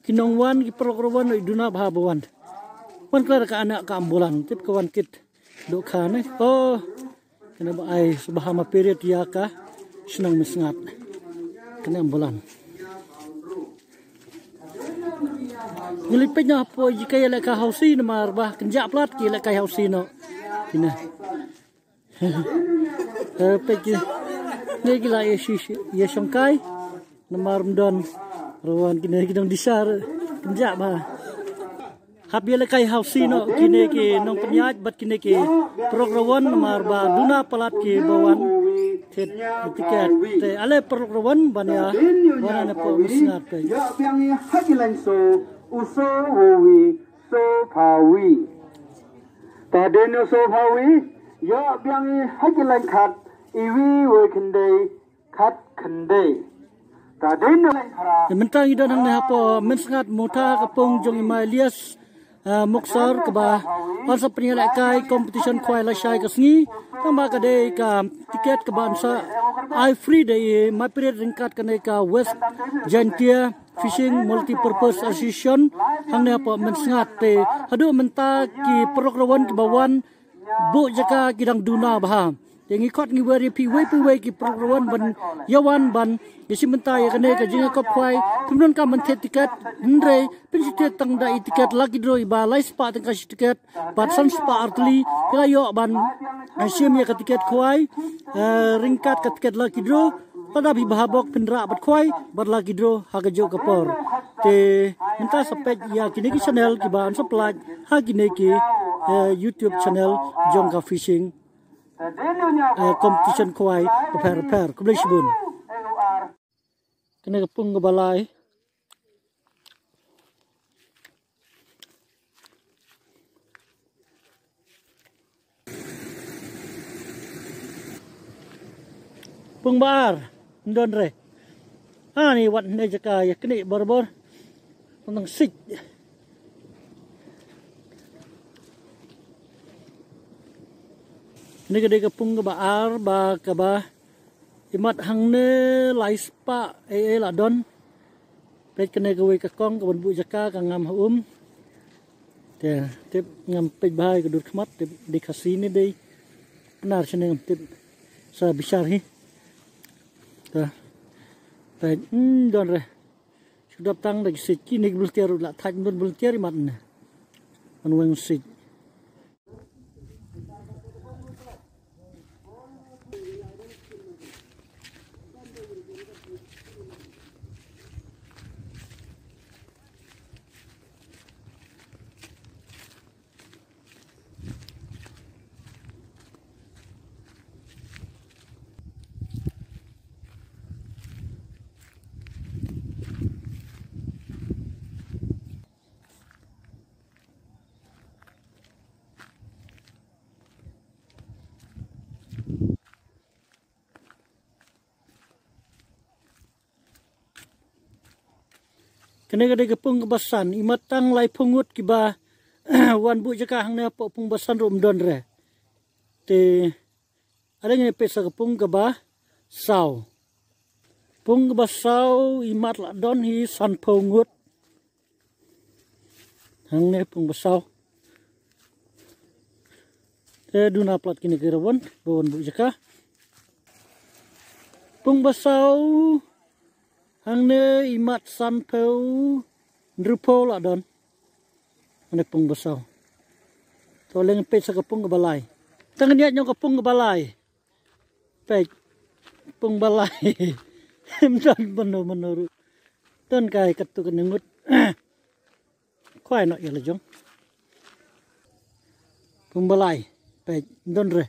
kinongwan ki prograwan iduna bahabawan wan klar ka anak ka ambulan tip kawan kit do khane oh kena ba ai subahama period ya ka senang mesengat kena ambulan ngelipetnya apa jika ya lek ka hausi na marbah kenjak plat ki lek ka hausi no kina peki negila ya shongkai namar mdon rawan kini kidang disar kenjak ba habi lekai hausi no kini ki nong penyaj bat kini ki prograwan namar ba duna palat ki bawan tiket te ale prograwan banya wana na po misnat pe ya biang hajilan so uso wowi so pawi tadeno so pawi ya biang hajilan khat iwi wo kende khat kende mentang idon hang hapo mensengat muta kapung jong imalias muksar keba pasal penyelak kai competition kuai la shai kasngi tamba kade ka tiket ke bangsa I free day my period ringkat kane ka West Jantia Fishing Multipurpose Association hang hapo mensengat te hadu menta ki prograwan ke bawan bu jaka kidang duna baham yang ikut ngi wari pi wei ki program ban yawan ban yesi mentai ya kane ka jinga kop kwai pimnon ka men tiket ndre pinjite tang da tiket lagi dro ba lai spa tang ka tiket bat san spa artli kila yo ban asim ya ka tiket kwai ringkat ka tiket lagi dro pada bi bahabok pendra bat kwai bat lagi dro haga jo kapor te minta sepet ya kini ki channel ki ban supply ha kini ki YouTube channel Jongka Fishing competition kuai repair kublai sibun kena kepung ke balai pung bar ndon re ni wat ne jaka ya kini bor tentang sik ni gede kepung ke baar ba ke ba imat hang ne laispa la don pet kene ke we ka kong ke bu jaka ka ngam te tip ngam pet bahai ke dur khmat tip di kasini dei benar sene ngam tip sa besar hi ta pet don re sudah tang de siki ni bultiar la thaj don bultiar mat ne an weng sik kene gede kepung kebasan imatang lai pungut kiba wan bu jaka hang ne po pung basan rom don re te ada nge pesa kepung keba sau pung keba sau imat la don hi san pungut hang ne pung basau te duna plat kini kerawon bon bu jaka pung basau hang ne imat san peu ndrupo la don ane pung basau to leng pe sa kapung ke balai tang niat nyong kapung ke balai pe pung balai mdan menuru ton kai katu kenengut kwai no ya lejong pung balai pe don re